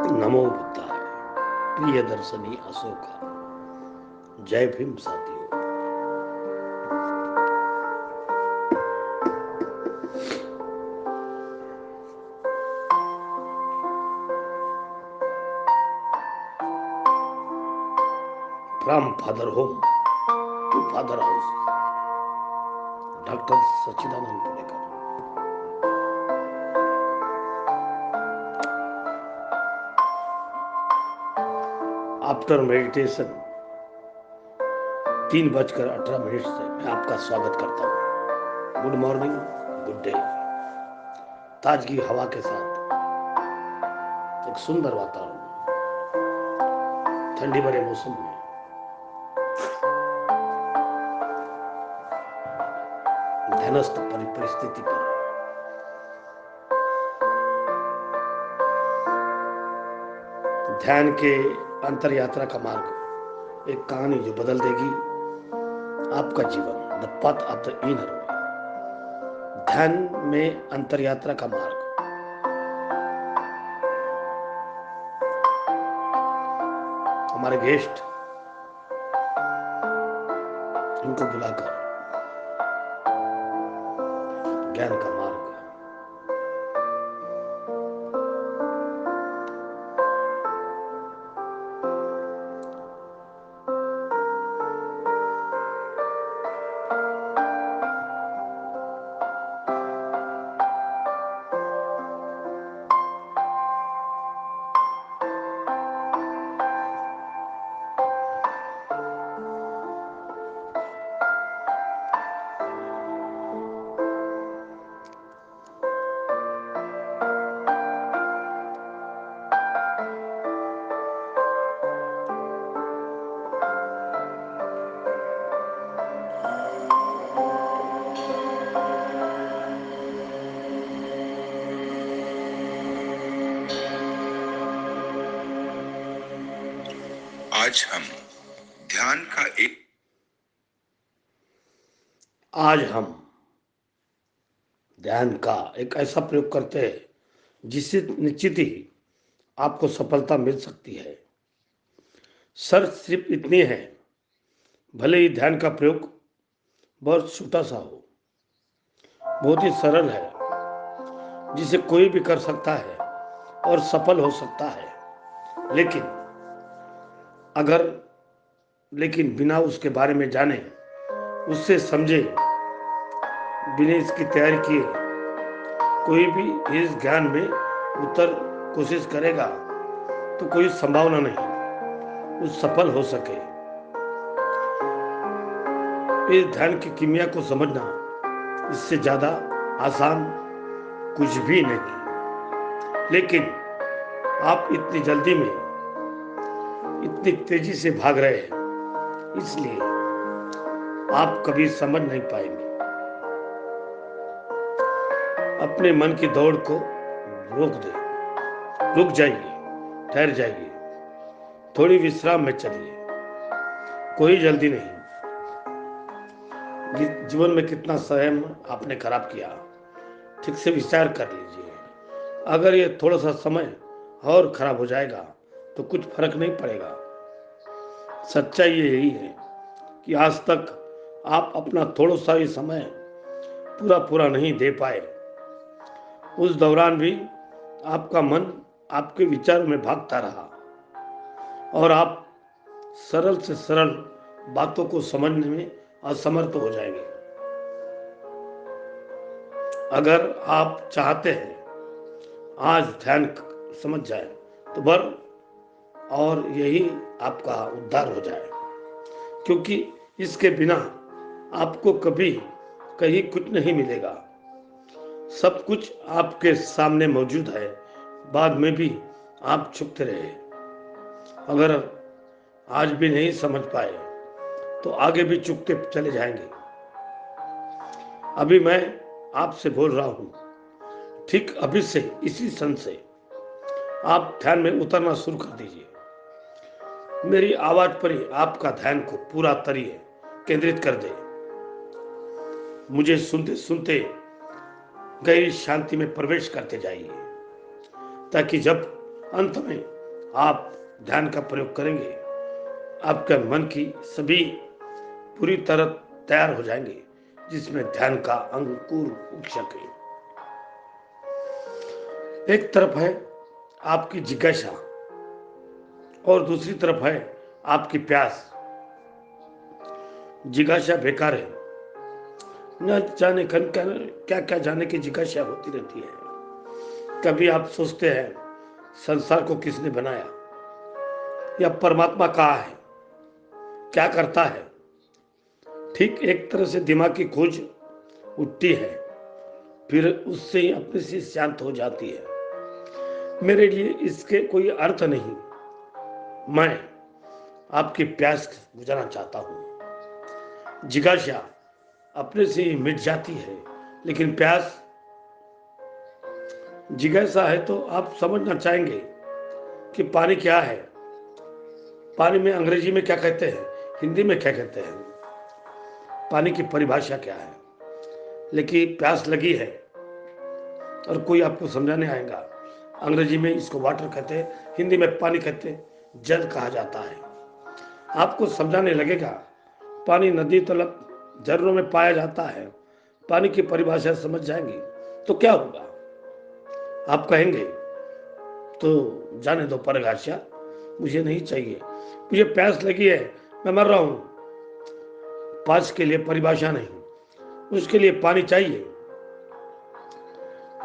नमो बुद्धाय। प्रिय दर्शनी अशोका। जय भीम साथियों। From father home to father house, doctor Sachchidanand Punekar. After meditation 3:18 से मैं आपका स्वागत करता हूँ। Good morning, good day. ताजगी हवा के साथ एक सुंदर वातावरण, ठंडी भरे मौसम में ध्यानस्थ परिस्थिति पर ध्यान के अंतर यात्रा का मार्ग, एक कहानी जो बदल देगी आपका जीवन। The path of the inner way. ध्यान में अंतर यात्रा का मार्ग। हमारे गेस्ट इनको बुलाकर ज्ञान का मार्ग। आज हम ध्यान का एक ऐसा प्रयोग करते हैं जिससे निश्चित ही आपको सफलता मिल सकती है। शर्त सिर्फ इतनी है, भले ही ध्यान का प्रयोग बहुत छोटा सा हो, बहुत ही सरल है, जिसे कोई भी कर सकता है और सफल हो सकता है। लेकिन बिना उसके बारे में जाने, उससे समझे, बिना इसकी तैयारी किए कोई भी इस ज्ञान में उतर कोशिश करेगा तो कोई संभावना नहीं उस सफल हो सके। इस ध्यान की किमिया को समझना इससे ज्यादा आसान कुछ भी नहीं। लेकिन आप इतनी जल्दी में इतनी तेजी से भाग रहे हैं, इसलिए आप कभी समझ नहीं पाएंगे। अपने मन की दौड़ को रोक दे, रुक जाइए, ठहर जाइए, थोड़ी विश्राम में चलिए। कोई जल्दी नहीं। जीवन में कितना समय आपने खराब किया, ठीक से विचार कर लीजिए। अगर ये थोड़ा सा समय और खराब हो जाएगा तो कुछ फर्क नहीं पड़ेगा। सच्चाई यही है कि आज तक आप अपना थोड़ा सा ही समय पूरा नहीं दे पाए। उस दौरान भी आपका मन आपके विचारों में भागता रहा और आप सरल से सरल बातों को समझने में असमर्थ हो जाएंगे। अगर आप चाहते हैं आज ध्यान समझ जाए तो और यही आपका उद्धार हो जाए, क्योंकि इसके बिना आपको कभी कहीं कुछ नहीं मिलेगा। सब कुछ आपके सामने मौजूद है, बाद में भी आप चुपते रहे। अगर आज भी नहीं समझ पाए तो आगे भी चुपते चले जाएंगे। अभी मैं आपसे बोल रहा हूं, ठीक अभी से इसी क्षण से आप ध्यान में उतरना शुरू कर दीजिए। मेरी आवाज पर ही आपका ध्यान को पूरा तरीके केंद्रित कर दे। मुझे सुनते सुनते गहरी शांति में प्रवेश करते जाइए, ताकि जब अंत में आप ध्यान का प्रयोग करेंगे, आपके मन की सभी पूरी तरह तैयार हो जाएंगे, जिसमें ध्यान का अंकुर उग सके। एक तरफ है आपकी जिज्ञासा और दूसरी तरफ है आपकी प्यास। जिज्ञासा बेकार है, न जाने क्या क्या जाने की जिज्ञासा होती रहती है। कभी आप सोचते हैं संसार को किसने बनाया, या परमात्मा कहाँ है, क्या करता है। ठीक एक तरह से दिमाग की खोज उठती है, फिर उससे ही अपने से शांत हो जाती है। मेरे लिए इसके कोई अर्थ नहीं। मैं आपकी प्यास बुझाना चाहता हूँ। जिज्ञासा अपने से ही मिट जाती है, लेकिन प्यास, जिज्ञासा है तो आप समझना चाहेंगे कि पानी क्या है, पानी में अंग्रेजी में क्या कहते हैं, हिंदी में क्या कहते हैं, पानी की परिभाषा क्या है। लेकिन प्यास लगी है और कोई आपको समझाने आएगा, अंग्रेजी में इसको वाटर कहते हैं, हिंदी में पानी कहते हैं, जल कहा जाता है। आपको समझाने लगेगा पानी नदी तालाब झरनों में पाया जाता है, पानी की परिभाषा समझ जाएंगे तो क्या होगा। आप कहेंगे तो जाने दो परिभाषा, मुझे नहीं चाहिए, मुझे प्यास लगी है, मैं मर रहा हूं। प्यास के लिए परिभाषा नहीं, उसके लिए पानी चाहिए,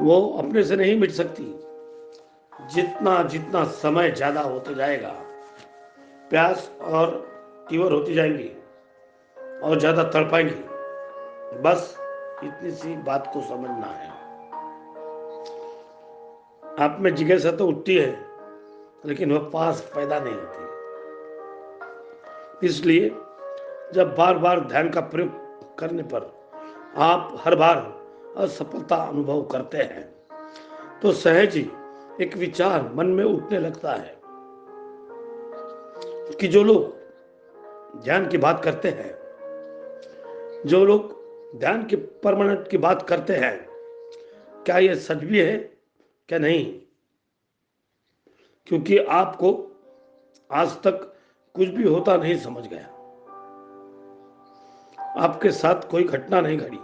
वो अपने से नहीं मिट सकती। जितना जितना समय ज्यादा होते जाएगा, प्यास और तीव्र होती जाएंगी और ज्यादा तड़पाएंगी। बस इतनी सी बात को समझना है। आप में जिज्ञासा तो उठती है, लेकिन वह पास पैदा नहीं होती। इसलिए जब बार बार ध्यान का प्रयोग करने पर आप हर बार असफलता अनुभव करते हैं, तो सहज ही एक विचार मन में उठने लगता है कि जो लोग ध्यान की बात करते हैं, जो लोग ध्यान के परमानेंट की बात करते हैं, क्या ये सच भी है क्या नहीं। क्योंकि आपको आज तक कुछ भी होता नहीं समझ गया, आपके साथ कोई घटना नहीं घटी।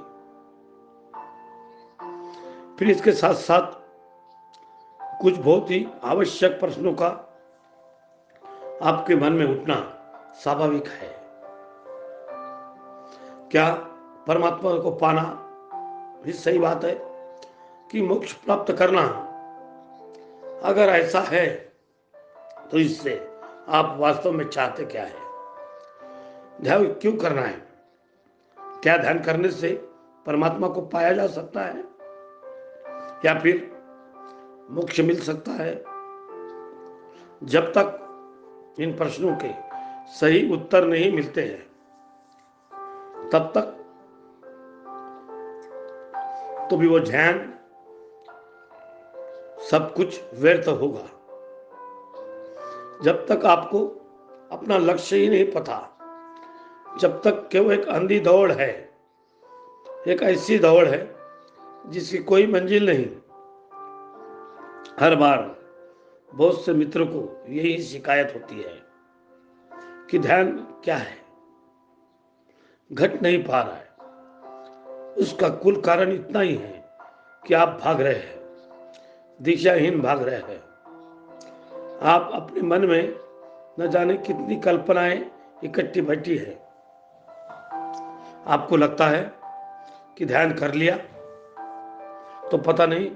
फिर इसके साथ साथ कुछ बहुत ही आवश्यक प्रश्नों का आपके मन में उठना स्वाभाविक है। क्या परमात्मा को पाना भी सही बात है कि मोक्ष प्राप्त करना? अगर ऐसा है तो इससे आप वास्तव में चाहते क्या है? ध्यान क्यों करना है? क्या ध्यान करने से परमात्मा को पाया जा सकता है या फिर मोक्ष मिल सकता है? जब तक इन प्रश्नों के सही उत्तर नहीं मिलते हैं, तब तक तो भी वो ध्यान सब कुछ व्यर्थ होगा। जब तक आपको अपना लक्ष्य ही नहीं पता, जब तक केवल एक अंधी दौड़ है, एक ऐसी दौड़ है जिसकी कोई मंजिल नहीं। हर बार बहुत से मित्रों को यही शिकायत होती है कि ध्यान क्या है, घट नहीं पा रहा है। उसका कुल कारण इतना ही है कि आप भाग रहे हैं, दिशाहीन भाग रहे हैं। आप अपने मन में न जाने कितनी कल्पनाएं इकट्ठी बैठी है। आपको लगता है कि ध्यान कर लिया तो पता नहीं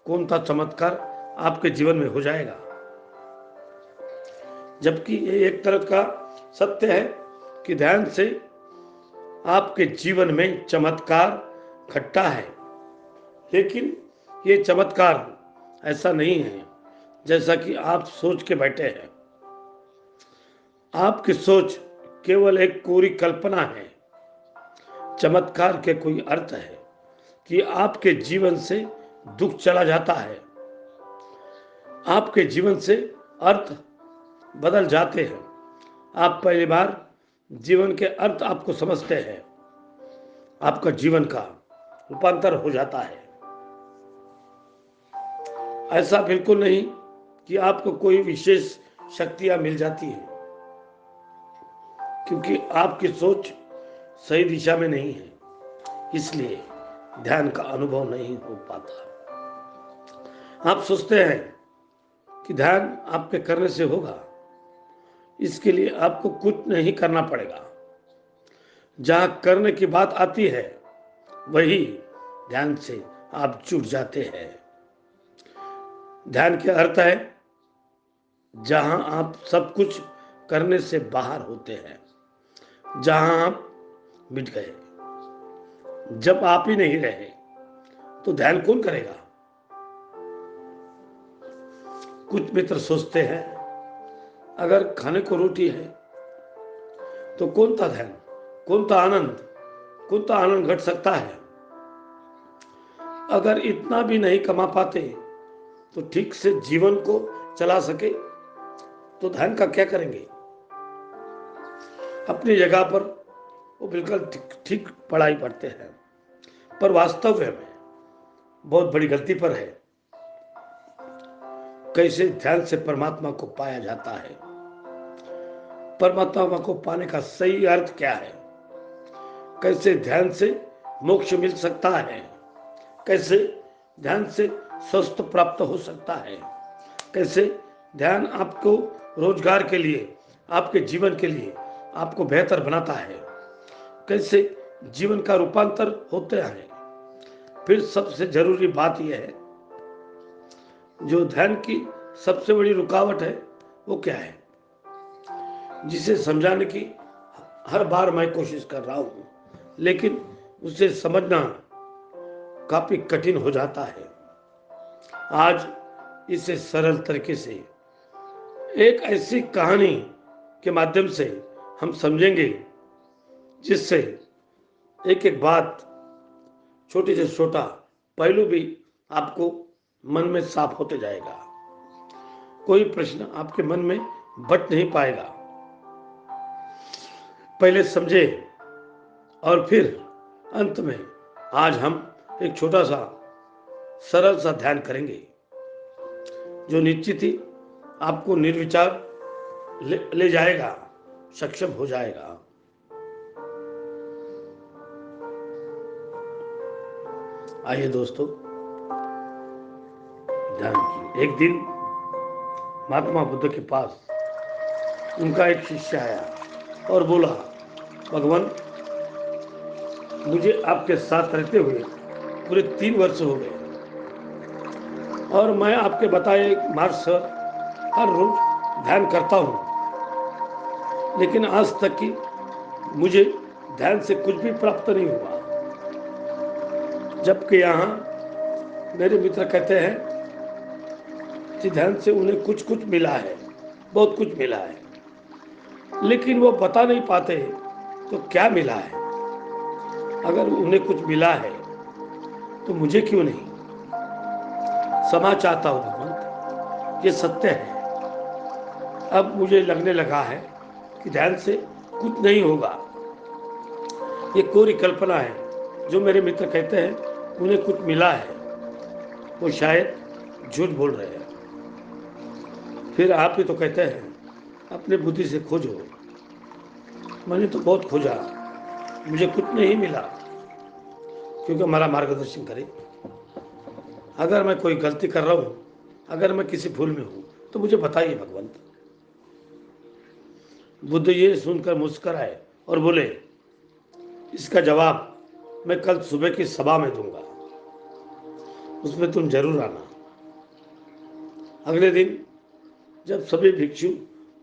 कौन सा चमत्कार आपके जीवन में हो जाएगा, जबकि ये एक तरह का सत्य है कि ध्यान से आपके जीवन में चमत्कार घटता है। लेकिन ये चमत्कार ऐसा नहीं है जैसा कि आप सोच के बैठे हैं। आपकी सोच केवल एक कोरी कल्पना है। चमत्कार के कोई अर्थ है कि आपके जीवन से दुख चला जाता है, आपके जीवन से अर्थ बदल जाते हैं। आप पहली बार जीवन के अर्थ आपको समझते हैं, आपका जीवन का रूपांतर हो जाता है। ऐसा बिल्कुल नहीं कि आपको कोई विशेष शक्तियां मिल जाती हैं, क्योंकि आपकी सोच सही दिशा में नहीं है, इसलिए ध्यान का अनुभव नहीं हो पाता। आप सोचते हैं कि ध्यान आपके करने से होगा, इसके लिए आपको कुछ नहीं करना पड़ेगा। जहां करने की बात आती है वही ध्यान से आप जुड़ जाते हैं। ध्यान का अर्थ है जहां आप सब कुछ करने से बाहर होते हैं, जहां आप मिट गए। जब आप ही नहीं रहे तो ध्यान कौन करेगा? कुछ मित्र सोचते हैं अगर खाने को रोटी है तो कौन सा ध्यान, कौन सा आनंद घट सकता है। अगर इतना भी नहीं कमा पाते तो ठीक से जीवन को चला सके तो ध्यान का क्या करेंगे? अपनी जगह पर वो बिल्कुल ठीक पढ़ाई पढ़ते हैं, पर वास्तव में बहुत बड़ी गलती पर है। कैसे ध्यान से परमात्मा को पाया जाता है? परमात्मा को पाने का सही अर्थ क्या है? कैसे ध्यान से मोक्ष मिल सकता है? कैसे ध्यान से स्वस्थ प्राप्त हो सकता है? कैसे ध्यान आपको रोजगार के लिए, आपके जीवन के लिए आपको बेहतर बनाता है? कैसे जीवन का रूपांतर होता है? फिर सबसे जरूरी बात यह है, जो ध्यान की सबसे बड़ी रुकावट है वो क्या है, जिसे समझाने की हर बार मैं कोशिश कर रहा हूं, लेकिन उसे समझना काफी कठिन हो जाता है। आज इसे सरल तरीके से एक ऐसी कहानी के माध्यम से हम समझेंगे, जिससे एक एक बात, छोटी से छोटा पहलू भी आपको मन में साफ होते जाएगा। कोई प्रश्न आपके मन में बच नहीं पाएगा। पहले समझे और फिर अंत में आज हम एक छोटा सा सरल सा ध्यान करेंगे, जो निश्चित ही आपको निर्विचार ले जाएगा, सक्षम हो जाएगा। आइए दोस्तों, ध्यान की। एक दिन महात्मा बुद्ध के पास उनका एक शिष्य आया और बोला, भगवान, मुझे आपके साथ रहते हुए पूरे 3 वर्ष हो गए और मैं आपके बताए मार्ग से हर रोज ध्यान करता हूँ, लेकिन आज तक कि मुझे ध्यान से कुछ भी प्राप्त नहीं हुआ। जबकि यहाँ मेरे मित्र कहते हैं कि ध्यान से उन्हें कुछ कुछ मिला है, बहुत कुछ मिला है, लेकिन वो बता नहीं पाते तो क्या मिला है। अगर उन्हें कुछ मिला है तो मुझे क्यों नहीं? क्षमा चाहता हूं भगवंत, ये सत्य है। अब मुझे लगने लगा है कि ध्यान से कुछ नहीं होगा। ये कोरी कल्पना है। जो मेरे मित्र कहते हैं उन्हें कुछ मिला है, वो शायद झूठ बोल रहे हैं। फिर आप ही तो कहते हैं अपने बुद्धि से खोजो। मैंने तो बहुत खोजा, मुझे कुछ नहीं मिला। क्योंकि हमारा मार्गदर्शन करे। अगर मैं कोई गलती कर रहा हूं, अगर मैं किसी भूल में हूं, तो मुझे बताइए भगवंत। बुद्ध ये सुनकर मुस्कुराए और बोले, इसका जवाब मैं कल सुबह की सभा में दूंगा, उसमें तुम जरूर आना। अगले दिन जब सभी भिक्षु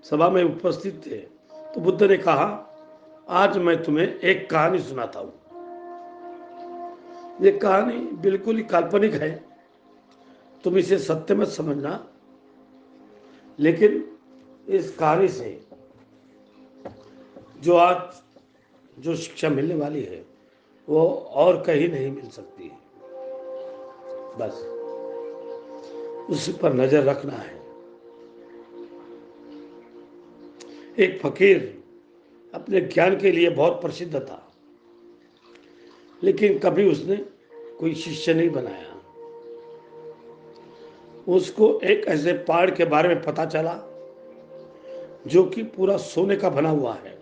सभा में उपस्थित थे तो बुद्ध ने कहा, आज मैं तुम्हें एक कहानी सुनाता हूं। ये कहानी बिल्कुल ही काल्पनिक है, तुम इसे सत्य मत समझना, लेकिन इस कहानी से जो शिक्षा मिलने वाली है वो और कहीं नहीं मिल सकती है। बस उस पर नजर रखना है। एक फकीर अपने ज्ञान के लिए बहुत प्रसिद्ध था, लेकिन कभी उसने कोई शिष्य नहीं बनाया। उसको एक ऐसे पहाड़ के बारे में पता चला जो कि पूरा सोने का बना हुआ है,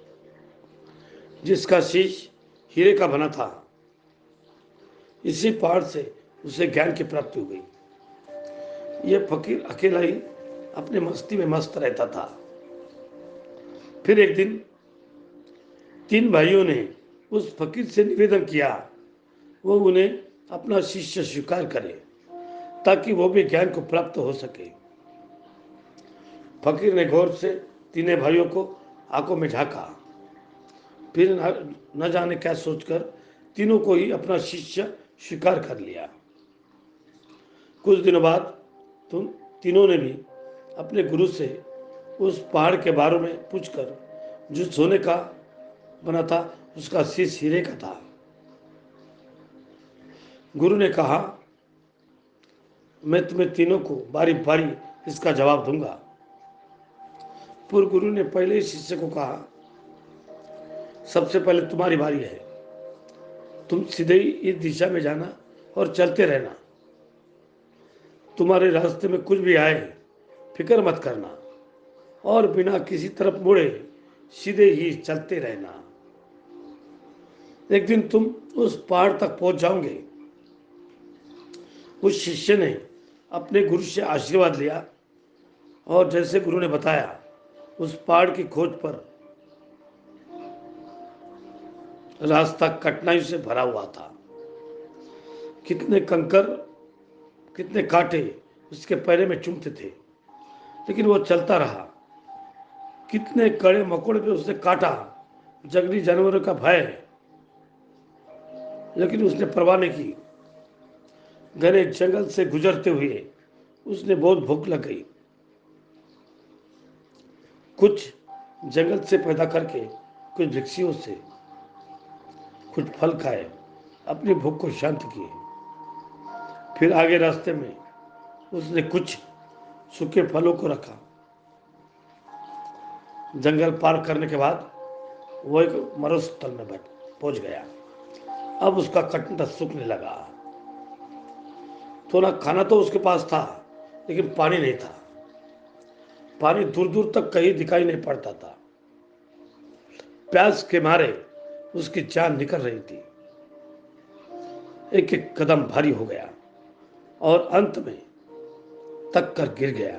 जिसका शीश हीरे का बना था। इसी पहाड़ से उसे ज्ञान की प्राप्ति हो गई। यह फकीर अकेला ही अपने मस्ती में मस्त रहता था। फिर एक दिन 3 भाइयों ने उस फकीर से निवेदन किया वो उन्हें अपना शिष्य स्वीकार करे, ताकि वो भी ज्ञान को प्राप्त हो सके। फकीर ने गौर से तीनों भाइयों को आंखों में झांका, फिर न जाने क्या सोचकर तीनों को ही अपना शिष्य स्वीकार कर लिया। कुछ दिनों बाद तुम तीनों ने भी अपने गुरु से उस पहाड़ के बारे में पूछकर, जो सोने का बना था उसका शीश हीरे का था। गुरु ने कहा, मैं तुम्हें तीनों को बारी बारी इसका जवाब दूंगा। पूर्व गुरु ने पहले ही शिष्य को कहा, सबसे पहले तुम्हारी बारी है। तुम सीधे ही इस दिशा में जाना और चलते रहना। तुम्हारे रास्ते में कुछ भी आए फिक्र मत करना और बिना किसी तरफ मुड़े सीधे ही चलते रहना। एक दिन तुम उस पहाड़ तक पहुंच जाओगे। उस शिष्य ने अपने गुरु से आशीर्वाद लिया और जैसे गुरु ने बताया उस पहाड़ की खोज पर रास्ता कठिनाई से भरा हुआ था। कितने कंकर, कितने कांटे उसके पैर में चुभते थे, लेकिन वो चलता रहा। कितने कड़े मकोड़े पे उसने काटा, जंगली जानवरों का भय, लेकिन उसने परवाह नहीं की। घने जंगल से गुजरते हुए उसने बहुत भूख लग गई। कुछ जंगल से पैदा करके कुछ वृक्षियों से कुछ फल खाए, अपनी भूख को शांत किए। फिर आगे रास्ते में उसने कुछ सूखे फलों को रखा। जंगल पार करने के बाद वो एक मरुस्थल में पहुंच गया। अब उसका कंठ सूखने लगा। थोड़ा खाना तो उसके पास था, लेकिन पानी नहीं था। पानी दूर दूर तक कहीं दिखाई नहीं पड़ता था। प्यास के मारे उसकी जान निकल रही थी। एक एक कदम भारी हो गया और अंत में तक कर गिर गया।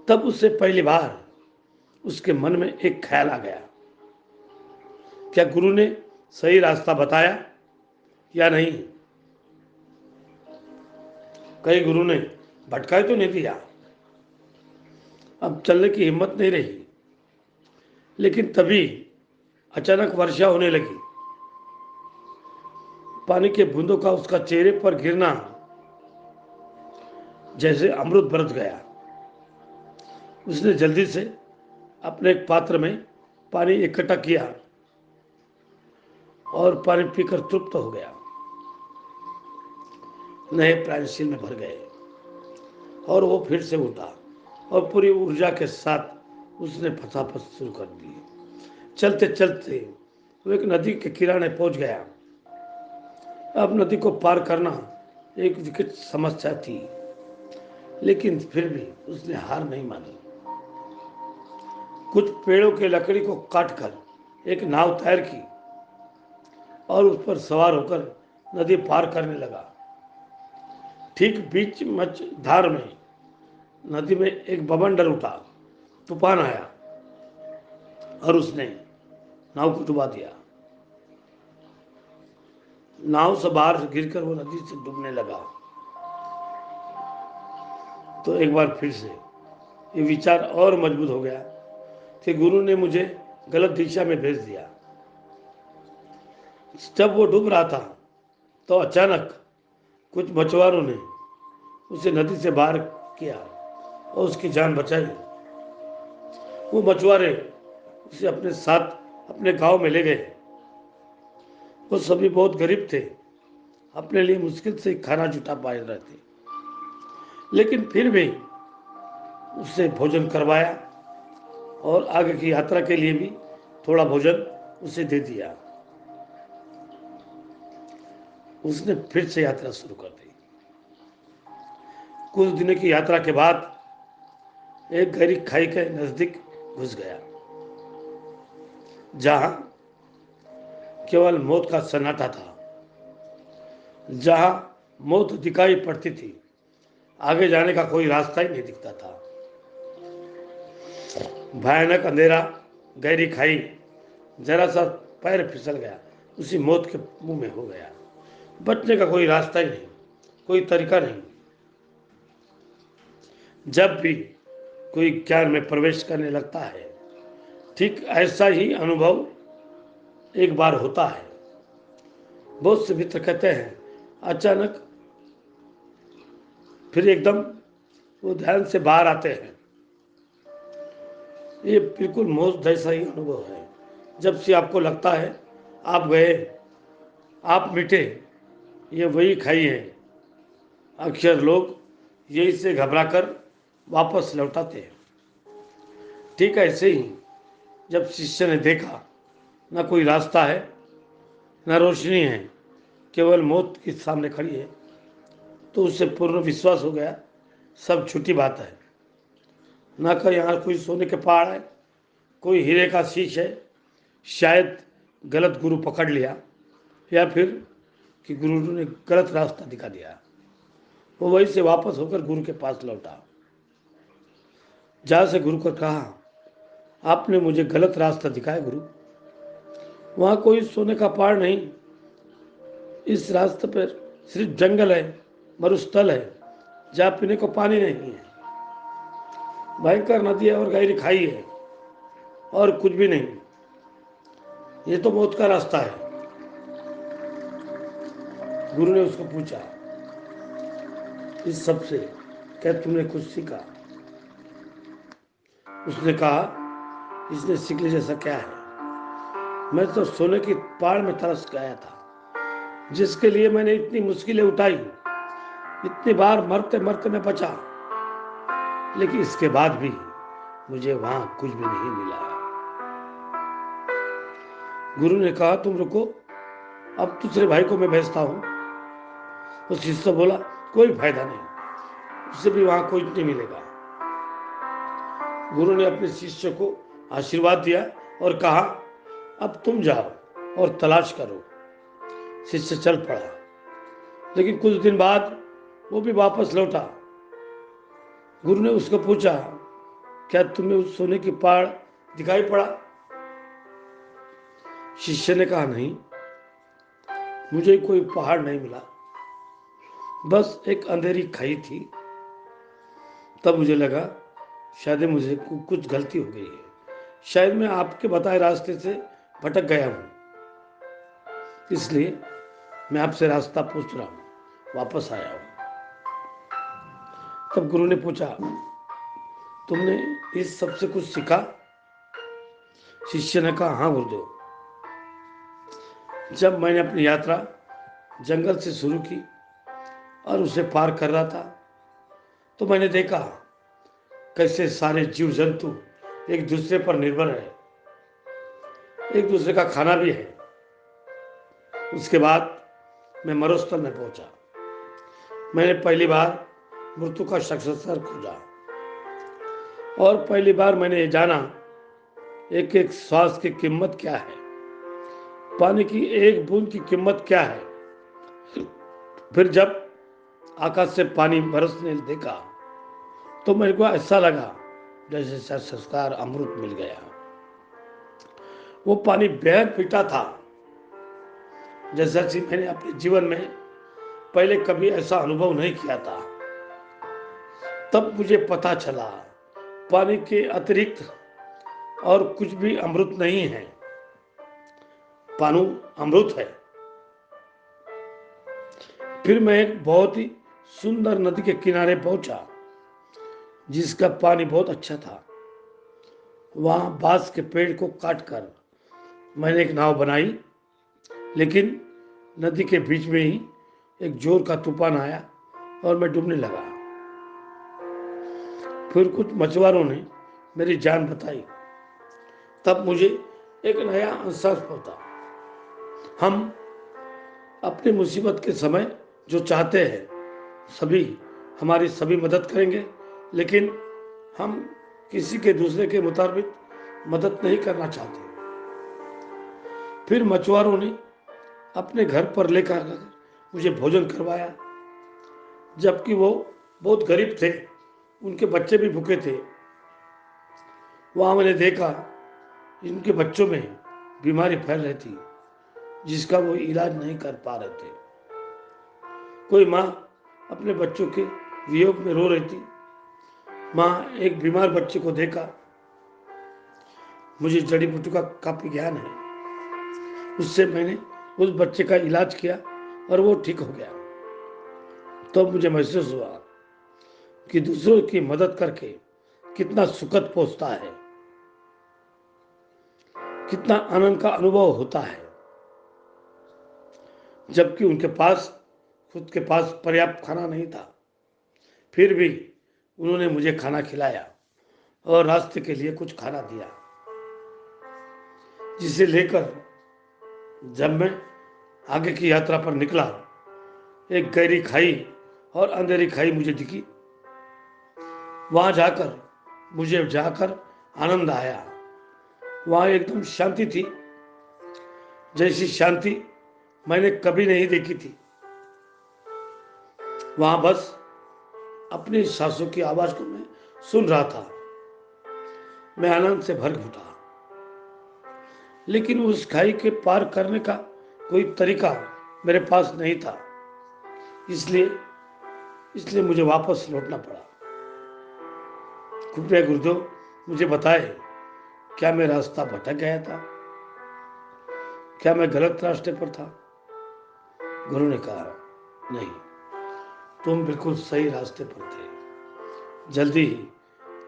तब उससे पहली बार उसके मन में एक ख्याल आ गया, क्या गुरु ने सही रास्ता बताया या नहीं? कहीं गुरु ने भटकाई तो नहीं दिया? अब चलने की हिम्मत नहीं रही। लेकिन तभी अचानक वर्षा होने लगी। पानी के बूंदों का उसका चेहरे पर गिरना जैसे अमृत बरस गया। उसने जल्दी से अपने एक पात्र में पानी इकट्ठा किया और पानी पीकर तृप्त हो गया। नए प्राणशील में भर गए और वो फिर से उठा और पूरी ऊर्जा के साथ उसने फसाफस शुरू कर दी। चलते चलते वो एक नदी के किनारे पहुंच गया। अब नदी को पार करना एक विकट समस्या थी, लेकिन फिर भी उसने हार नहीं मानी। कुछ पेड़ों के लकड़ी को काटकर एक नाव तैयार की और उस पर सवार होकर नदी पार करने लगा। ठीक बीच मच धार में नदी में एक बवंडर उठा। तूफान आया और उसने नाव को डुबा दिया। नाव से बाहर गिरकर वो नदी से डूबने लगा। तो एक बार फिर से ये विचार और मजबूत हो गया कि गुरु ने मुझे गलत दिशा में भेज दिया। जब वो डूब रहा था तो अचानक कुछ मछुआरों ने उसे नदी से बाहर किया और उसकी जान बचाई। वो मछुआरे उसे अपने साथ अपने गांव में ले गए। वो सभी बहुत गरीब थे, अपने लिए मुश्किल से खाना जुटा पा रहे थे, लेकिन फिर भी उससे भोजन करवाया और आगे की यात्रा के लिए भी थोड़ा भोजन उसे दे दिया। उसने फिर से यात्रा शुरू कर दी। कुछ दिनों की यात्रा के बाद एक गहरी खाई के नजदीक घुस गया, जहां केवल मौत का सन्नाटा था, जहां मौत दिखाई पड़ती थी, आगे जाने का कोई रास्ता ही नहीं दिखता था। भयानक अंधेरा, गहरी खाई, जरा सा पैर फिसल गया, उसी मौत के मुंह में हो गया। बचने का कोई रास्ता ही नहीं, कोई तरीका नहीं। जब भी कोई ज्ञान में प्रवेश करने लगता है, ठीक ऐसा ही अनुभव एक बार होता है। बहुत से मित्र कहते हैं, अचानक फिर एकदम वो ध्यान से बाहर आते हैं। ये बिल्कुल मौत जैसा ही अनुभव है। जब से आपको लगता है आप गए, आप मिटे, ये वही खाई है। अक्सर लोग यही से घबराकर वापस लौटाते हैं। ठीक ऐसे ही जब शिष्य ने देखा न कोई रास्ता है, न रोशनी है, केवल मौत के सामने खड़ी है, तो उससे पूर्ण विश्वास हो गया, सब झूठी बात है। न कि यहाँ कोई सोने के पहाड़ है, कोई हीरे का शीश है। शायद गलत गुरु पकड़ लिया, या फिर कि गुरु ने गलत रास्ता दिखा दिया। वो वहीं से वापस होकर गुरु के पास लौटा, जहाँ से गुरु को कहा, आपने मुझे गलत रास्ता दिखाया गुरु। वहाँ कोई सोने का पहाड़ नहीं, इस रास्ते पर सिर्फ जंगल है, मरुस्थल है, जहाँ पीने को पानी नहीं है, भयंकर नदी है और गहरी खाई है, और कुछ भी नहीं। ये तो मौत का रास्ता है। गुरु ने उसको पूछा, इस सब से क्या तुमने कुछ सीखा? उसने कहा, इसने सीखने जैसा क्या है? मैं तो सोने की पहाड़ में तरस गया था, जिसके लिए मैंने इतनी मुश्किलें उठाई, इतनी बार मरते मरते मैं बचा, लेकिन इसके बाद भी मुझे वहां कुछ भी नहीं मिला। गुरु ने कहा, तुम रुको, अब दूसरे भाई को मैं भेजता हूँ। तो शिष्य बोला, कोई फायदा नहीं, उससे भी वहां कोई नहीं मिलेगा। गुरु ने अपने शिष्य को आशीर्वाद दिया और कहा, अब तुम जाओ और तलाश करो। शिष्य चल पड़ा, लेकिन कुछ दिन बाद वो भी वापस लौटा। गुरु ने उसको पूछा, क्या तुम्हें उस सोने की पहाड़ दिखाई पड़ा? शिष्य ने कहा, नहीं, मुझे कोई पहाड़ नहीं मिला, बस एक अंधेरी खाई थी। तब मुझे लगा, शायद मुझे कुछ गलती हो गई है, शायद मैं आपके बताए रास्ते से भटक गया हूं, इसलिए मैं आपसे रास्ता पूछ रहा हूं, वापस आया हूं। तब गुरु ने पूछा, तुमने इस सब से कुछ सीखा? शिष्य ने कहा, हाँ गुरुदेव, जब मैंने अपनी यात्रा जंगल से शुरू की और उसे पार कर रहा था, तो मैंने देखा कैसे सारे जीव जंतु एक दूसरे पर निर्भर है, एक दूसरे का खाना भी है। उसके बाद मैं मरुस्थल में पहुंचा। मैंने पहली बार मृत्यु का साक्षात्कार खोजा, और पहली बार मैंने ये जाना, एक एक श्वास की कीमत क्या है, पानी की एक बूंद की कीमत क्या है। फिर जब आकाश से पानी बरसने देखा, तो मेरे को ऐसा लगा जैसे साक्षात्कार अमृत मिल गया। वो पानी बेहद मीठा था, जैसा कि मैंने अपने जीवन में पहले कभी ऐसा अनुभव नहीं किया था। तब मुझे पता चला, पानी के अतिरिक्त और कुछ भी अमृत नहीं है, पानी अमृत है। फिर मैं एक बहुत ही सुंदर नदी के किनारे पहुंचा, जिसका पानी बहुत अच्छा था। वहां बांस के पेड़ को काटकर मैंने एक नाव बनाई, लेकिन नदी के बीच में ही एक जोर का तूफान आया और मैं डूबने लगा। फिर कुछ मछुआरों ने मेरी जान बचाई। तब मुझे एक नया एहसास होता, हम अपनी मुसीबत के समय जो चाहते हैं, सभी हमारी सभी मदद करेंगे, लेकिन हम किसी के दूसरे के मुताबिक मदद नहीं करना चाहते। फिर मछुआरों ने अपने घर पर लेकर आकर मुझे भोजन करवाया, जबकि वो बहुत गरीब थे, उनके बच्चे भी भूखे थे। वहाँ मैंने देखा इनके बच्चों में बीमारी फैल रही थी, जिसका वो इलाज नहीं कर पा रहे थे। कोई माँ अपने बच्चों के वियोग में रो रही थी। माँ एक बीमार बच्चे को देखा। मुझे जड़ी बूटी का काफी ज्ञान है, उससे मैंने उस बच्चे का इलाज किया और वो ठीक हो गया। तो मुझे महसूस हुआ कि दूसरों की मदद करके कितना सुखद पहुंचता है, कितना आनंद का अनुभव होता है। जबकि उनके पास खुद के पास पर्याप्त खाना नहीं था, फिर भी उन्होंने मुझे खाना खिलाया और रास्ते के लिए कुछ खाना दिया, जिसे लेकर जब मैं आगे की यात्रा पर निकला, एक गहरी खाई और अंधेरी खाई मुझे दिखी। वहां जाकर आनंद आया। वहां एकदम शांति थी, जैसी शांति मैंने कभी नहीं देखी थी। वहां बस अपनी सांसों की आवाज को मैं सुन रहा था। मैं आनंद से भर उठा, लेकिन उस खाई के पार करने का कोई तरीका मेरे पास नहीं था। इसलिए इसलिए मुझे वापस लौटना पड़ा। कृपया गुरुदेव मुझे बताए, क्या मैं रास्ता भटक गया था? क्या मैं गलत रास्ते पर था? गुरु ने कहा, नहीं, तुम बिल्कुल सही रास्ते पर थे। जल्दी ही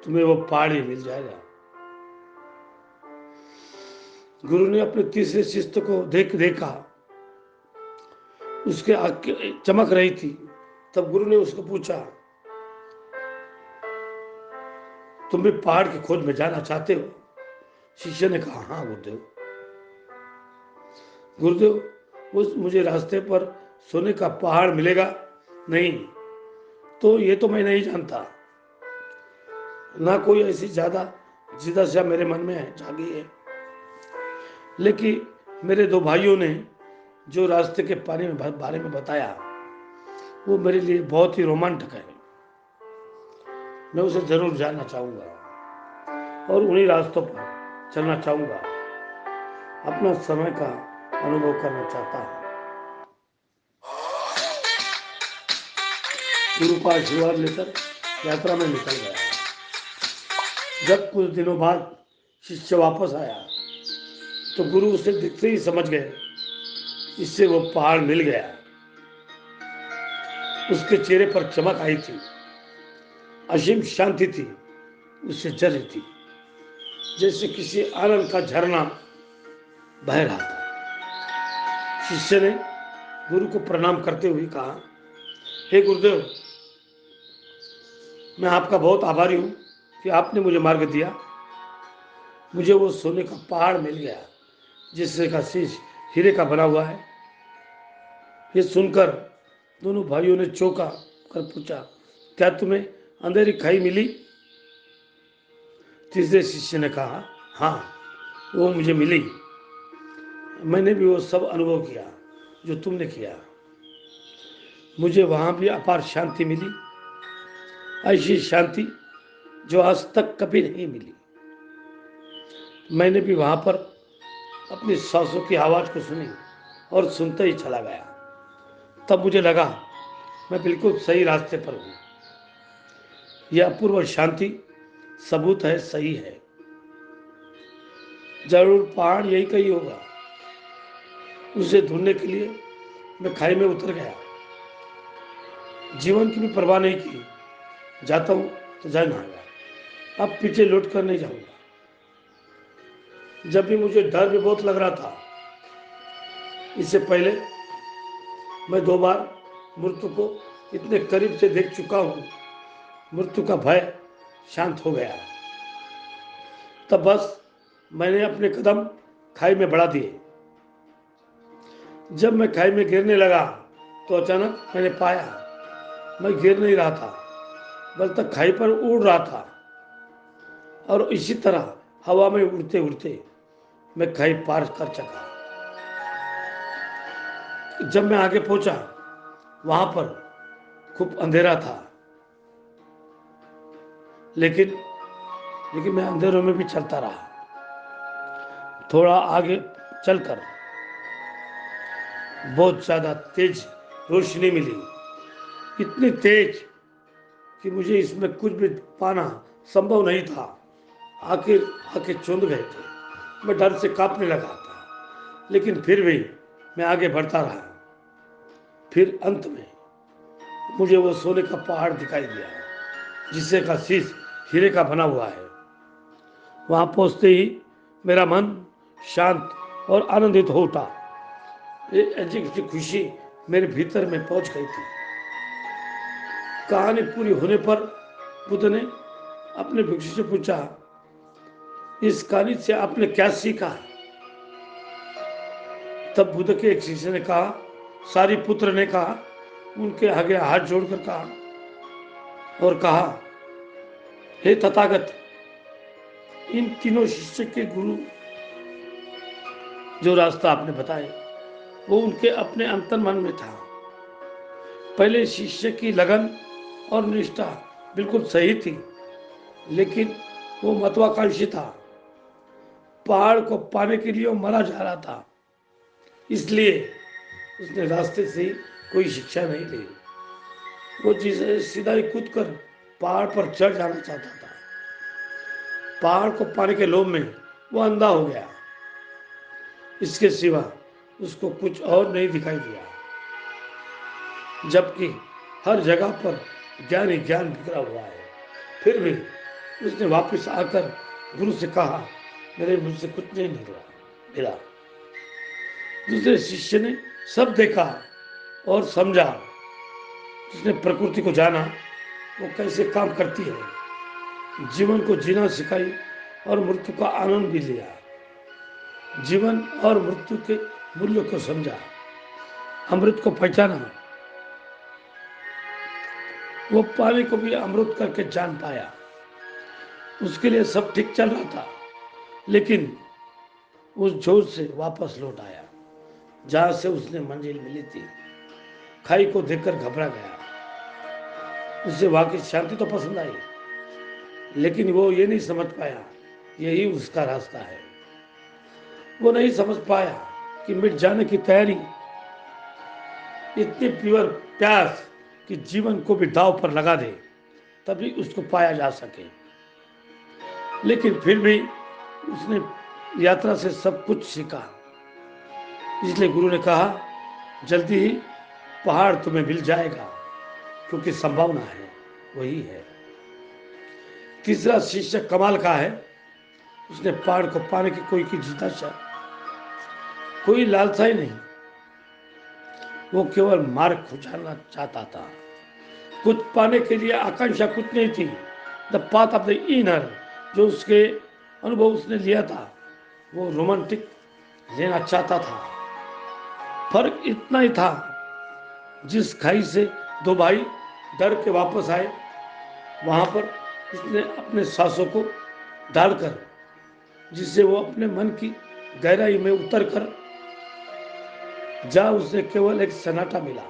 तुम्हें वो पहाड़ ही मिल जाएगा। गुरु ने अपने तीसरे शिष्य को देखा, उसके आंखें चमक रही थी। तब गुरु ने उसको पूछा, तुम भी पहाड़ की खोज में जाना चाहते हो? शिष्य ने कहा, हाँ गुरुदेव। गुरुदेव, उस मुझे रास्ते पर सोने का पहाड़ मिलेगा? नहीं, तो ये तो मैं नहीं जानता। ना कोई ऐसी ज्यादा जिज्ञासा मेरे मन में जागी है। लेकिन मेरे दो भाइयों ने जो रास्ते के बारे में बताया, वो मेरे लिए बहुत ही रोमांचक है। मैं उसे जरूर जानना चाहूंगा और उन्हीं रास्तों पर चलना चाहूंगा। अपना समय का अनुभव करना चाहता हूँ। गुरु का आशीर्वाद लेकर यात्रा में निकल गया। जब कुछ दिनों बाद शिष्य वापस आया, तो गुरु उसे दिखते ही समझ गए, इससे वो पहाड़ मिल गया। उसके चेहरे पर चमक आई थी, असीम शांति थी, उससे जल रही थी, जैसे किसी आनंद का झरना बह रहा था। शिष्य ने गुरु को प्रणाम करते हुए कहा, हे गुरुदेव, मैं आपका बहुत आभारी हूं कि आपने मुझे मार्ग दिया। मुझे वो सोने का पहाड़ मिल गया, जिससे का शीश हीरे का बना हुआ है। ये सुनकर दोनों भाइयों ने चौंका कर पूछा, क्या तुम्हें अंधेरी खाई मिली? तीसरे शिष्य ने कहा, हाँ, वो मुझे मिली। मैंने भी वो सब अनुभव किया जो तुमने किया। मुझे वहां भी अपार शांति मिली, ऐसी शांति जो आज तक कभी नहीं मिली। मैंने भी वहां पर अपनी सांसों की आवाज को सुनी और सुनते ही चला गया। तब मुझे लगा मैं बिल्कुल सही रास्ते पर हूं। यह अपूर्व शांति सबूत है, सही है। जरूर पहाड़ यही कहीं होगा। उसे ढूंढने के लिए मैं खाई में उतर गया। जीवन की भी परवाह नहीं की, जाता हूं तो जाना आएगा। अब पीछे लौट कर नहीं जाऊंगा। जब भी मुझे डर भी बहुत लग रहा था। इससे पहले मैं 2 बार मृत्यु को इतने करीब से देख चुका हूं। मृत्यु का भय शांत हो गया। तब बस मैंने अपने कदम खाई में बढ़ा दिए। जब मैं खाई में गिरने लगा, तो अचानक मैंने पाया मैं गिर नहीं रहा था, बस तक खाई पर उड़ रहा था। और इसी तरह हवा में उड़ते उड़ते मैं खाई पार कर चुका। जब मैं आगे पहुंचा, वहां पर खूब अंधेरा था, लेकिन लेकिन मैं अंधेरों में भी चलता रहा। थोड़ा आगे चलकर बहुत ज्यादा तेज रोशनी मिली, इतनी तेज कि मुझे इसमें कुछ भी पाना संभव नहीं था। आखिर आके चुंद गए थे। मैं डर से कांपने लगा था, लेकिन फिर भी मैं आगे बढ़ता रहा। फिर अंत में मुझे वो सोने का पहाड़ दिखाई दिया, जिससे का शीश हीरे का बना हुआ है। वहां पहुंचते ही मेरा मन शांत और आनंदित हो उठा। एक अजीब सी खुशी मेरे भीतर में पहुंच गई थी। कहानी पूरी होने पर बुद्ध ने अपने भिक्षु से पूछा, इस कहानी से आपने क्या सीखा? तब बुद्ध के एक शिष्य ने कहा, सारी पुत्र ने कहा, उनके आगे हाथ जोड़कर कहा और कहा, हे तथागत, इन तीनों शिष्य के गुरु जो रास्ता आपने बताए वो उनके अपने अंतर मन में था। पहले शिष्य की लगन और निष्ठा बिल्कुल सही थी, लेकिन वो महत्वाकांक्षी था। पहाड़ को पाने के लिए वो मरा जा रहा था, इसलिए उसने रास्ते से कोई शिक्षा नहीं ली। वो जिसे सीधा ही कूद कर पहाड़ पर चढ़ जाना चाहता था। पहाड़ को पाने के लोभ में वो अंधा हो गया। इसके सिवा उसको कुछ और नहीं दिखाई दिया, जबकि हर जगह पर ज्ञान ही ज्ञान बिखरा हुआ है। फिर भी उसने वापस आकर गुरु से कहा, मेरे मुझसे कुछ नहीं मिला। दूसरे शिष्य ने सब देखा और समझा। उसने प्रकृति को जाना, वो कैसे काम करती है, जीवन को जीना सिखाई और मृत्यु का आनंद भी लिया। जीवन और मृत्यु के मूल्यों को समझा, अमृत को पहचाना। वो पानी को भी अमृत करके जान पाया। उसके लिए सब ठीक चल रहा था, लेकिन उस जोश से वापस लौट आया जहां से उसने मंजिल मिली थी। खाई को देखकर घबरा गया। उसे वहां की शांति तो पसंद आई, लेकिन वो ये नहीं समझ पाया यही उसका रास्ता है। वो नहीं समझ पाया कि मिट जाने की तैयारी इतनी प्योर प्यास कि जीवन को भी दांव पर लगा दे, तभी उसको पाया जा सके। लेकिन फिर भी उसने यात्रा से सब कुछ सीखा। इसलिए गुरु ने कहा, जल्दी ही पहाड़ तुम्हें मिल जाएगा, क्योंकि संभावना है वही है। तीसरा शिष्य कमाल का है। उसने पहाड़ को पाने की कोई की जिज्ञासा, कोई लालसा ही नहीं। वो केवल मार्ग खुजाना चाहता था। कुछ पाने के लिए आकांक्षा कुछ नहीं थी। The path of the inner, जो उसके अनुभव उसने लिया था, वो रोमांटिक लेना चाहता था। फर्क इतना ही था, जिस खाई से दो भाई डर के वापस आए, वहां पर उसने अपने सांसों को डालकर, जिससे वो अपने मन की गहराई में उतर कर जहां उसे केवल एक सन्नाटा मिला।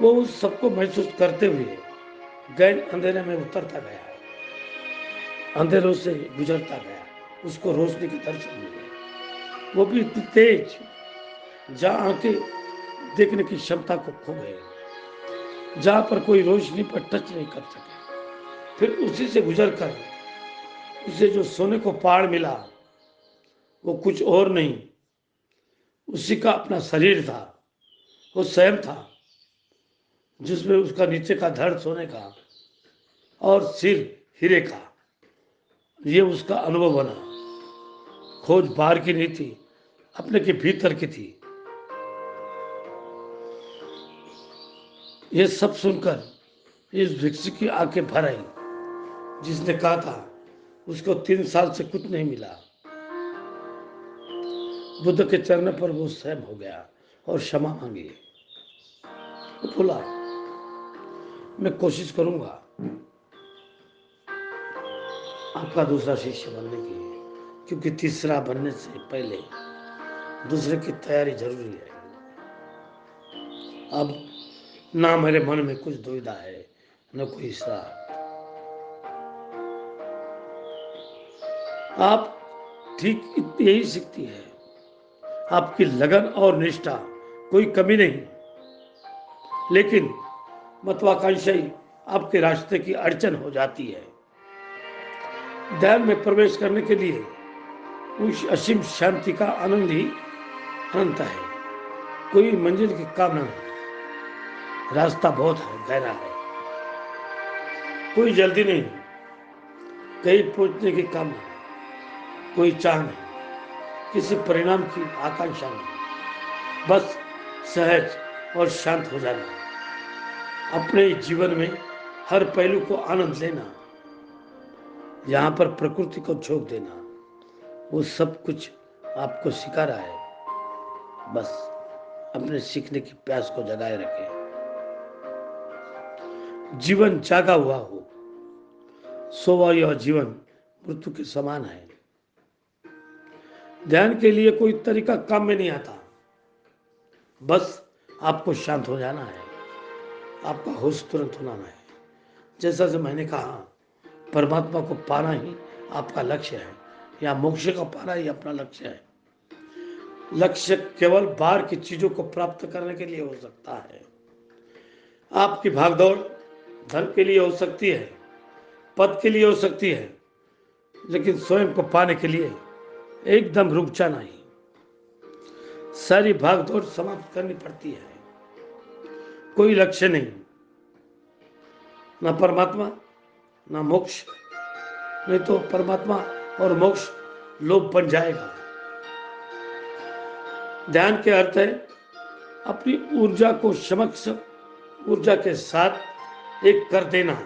वो उस सबको महसूस करते हुए गहन अंधेरे में उतरता गया, अंधेरों से गुजरता गया। उसको रोशनी के दर्शन मिले, वो भी इतनी तेज जहां आंखें देखने की क्षमता को खो गए, जहां पर कोई रोशनी पर टच नहीं कर सके। फिर उसी से गुजरकर उसे जो सोने को पहाड़ मिला, वो कुछ और नहीं, उसी का अपना शरीर था। वो स्वयं था, जिसमें उसका नीचे का धड़ सोने का और सिर हीरे का। ये उसका अनुभव बना। खोज बाहर की नहीं थी, अपने के भीतर की थी। ये सब सुनकर इस भिक्षु की आंखें भर आई, जिसने कहा था उसको 3 साल से कुछ नहीं मिला। बुद्ध के चरण पर वो सहम हो गया और क्षमा मांगी। वो बोला, मैं कोशिश करूंगा। आपका दूसरा शिष्य बनने की, क्योंकि तीसरा बनने से पहले दूसरे की तैयारी जरूरी है। अब ना मेरे मन में कुछ दुविधा है, न कोई श्राप। आप ठीक यही सीखती है। आपकी लगन और निष्ठा कोई कमी नहीं, लेकिन महत्वाकांक्षा ही आपके रास्ते की अड़चन हो जाती है। ध्यान में प्रवेश करने के लिए उस असीम शांति का आनंद ही अनंत है। कोई मंजिल की कामना नहीं, रास्ता बहुत है, गहरा है। कोई जल्दी नहीं, कहीं पहुंचने की कामना नहीं, कोई चाह नहीं, किसी परिणाम की आकांक्षा नहीं, बस सहज और शांत हो जाना, अपने जीवन में हर पहलू को आनंद लेना, यहाँ पर प्रकृति को झोंक देना, वो सब कुछ आपको सिखा रहा है। बस अपने सीखने की प्यास को जगाए रखें। जीवन जागा हुआ हो, सोवा यह जीवन मृत्यु के समान है। ध्यान के लिए कोई तरीका काम में नहीं आता, बस आपको शांत हो जाना है, आपका होश तुरंत होना है। जैसा से मैंने कहा, परमात्मा को पाना ही आपका लक्ष्य है, या मोक्ष को पाना ही अपना लक्ष्य है। लक्ष्य केवल बाहर की चीजों को प्राप्त करने के लिए हो सकता है। आपकी भागदौड़ धन के लिए हो सकती है, पद के लिए हो सकती है, लेकिन स्वयं को पाने के लिए एकदम रुक जाना ही। सारी भागदौड़ समाप्त करनी पड़ती है। कोई लक्ष्य नहीं, ना परमात्मा ना मोक्ष, नहीं तो परमात्मा और मोक्ष लोभ बन जाएगा। ध्यान के अर्थ है अपनी ऊर्जा को समक्ष ऊर्जा के साथ एक कर देना।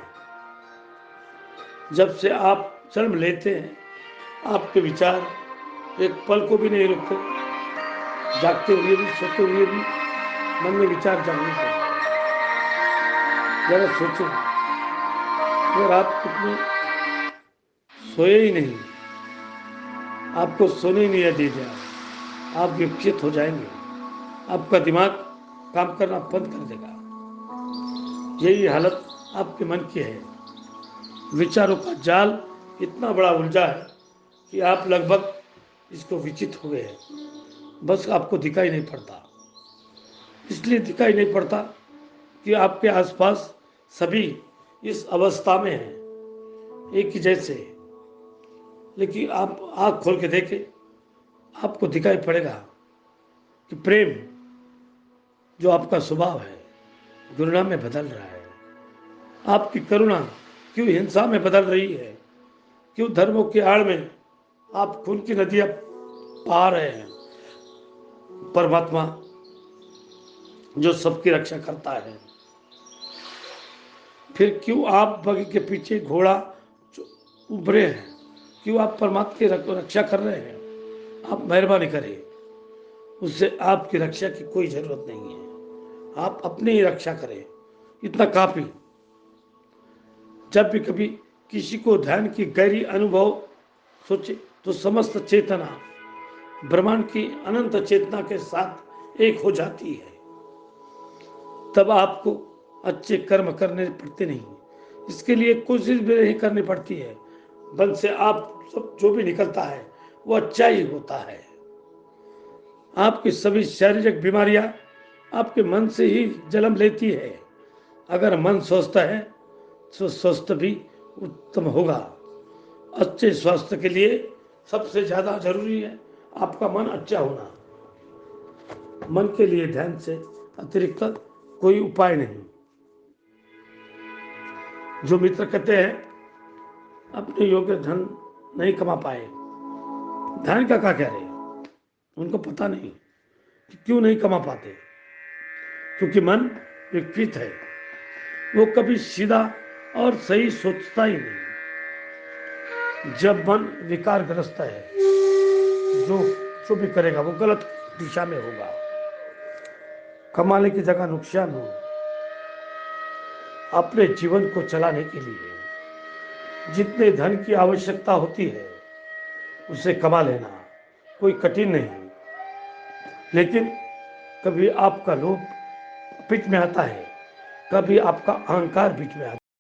जब से आप जन्म लेते हैं, आपके विचार एक पल को भी नहीं रुकते। जागते हुए भी, सोते हुए भी मन में विचार जागने लगते हैं। जरा सोचो, अगर आप कितने सोए ही नहीं, आपको सोने ही नहीं दे दिया, आप विकसित हो जाएंगे, आपका दिमाग काम करना बंद कर देगा। यही हालत आपके मन की है। विचारों का जाल इतना बड़ा उलझा है कि आप लगभग इसको विचित हो गए हैं, बस आपको दिखाई नहीं पड़ता। इसलिए दिखाई नहीं पड़ता कि आपके आसपास सभी इस अवस्था में हैं, एक ही जैसे। लेकिन आप आंख खोल के देखें, आपको दिखाई पड़ेगा कि प्रेम जो आपका स्वभाव है, करुणा में बदल रहा है। आपकी करुणा क्यों हिंसा में बदल रही है? क्यों धर्मों की आड़ में आप खून की नदियां बहा रहे हैं? परमात्मा जो सबकी रक्षा करता है, फिर क्यों आप बगी के पीछे घोड़ा उभरे हैं? क्यों आप परमात्मा की रक्षा कर रहे हैं? आप मेहरबानी करें, उससे आपकी रक्षा की कोई जरूरत नहीं है। आप अपनी ही रक्षा करें, इतना काफी। जब भी कभी किसी को ध्यान की गहरी अनुभव सोचे, तो समस्त चेतना ब्रह्मांड की अनंत चेतना के साथ एक हो जाती है। तब आपको अच्छे कर्म करने पड़ते नहीं, इसके लिए कोशिश भी नहीं करनी पड़ती है। मन से आप सब जो भी निकलता है वो अच्छा ही होता है। आपकी सभी शारीरिक बीमारियां आपके मन से ही जन्म लेती है। अगर मन स्वस्थ है तो स्वस्थ भी उत्तम होगा। अच्छे स्वास्थ्य के लिए सबसे ज्यादा जरूरी है आपका मन अच्छा होना। मन के लिए ध्यान से अतिरिक्त कोई उपाय नहीं। जो मित्र कहते हैं अपने योग्य धन नहीं कमा पाए, ध्यान का क्या कह रहे हैं? उनको पता नहीं कि क्यों नहीं कमा पाते, क्योंकि मन विकृत है। वो कभी सीधा और सही सोचता ही नहीं। जब मन विकारग्रस्त है, जो जो भी करेगा वो गलत दिशा में होगा। कमाने की जगह नुकसान हो। अपने जीवन को चलाने के लिए जितने धन की आवश्यकता होती है उसे कमा लेना कोई कठिन नहीं, लेकिन कभी आपका लोभ बीच में आता है, कभी आपका अहंकार बीच में आता है।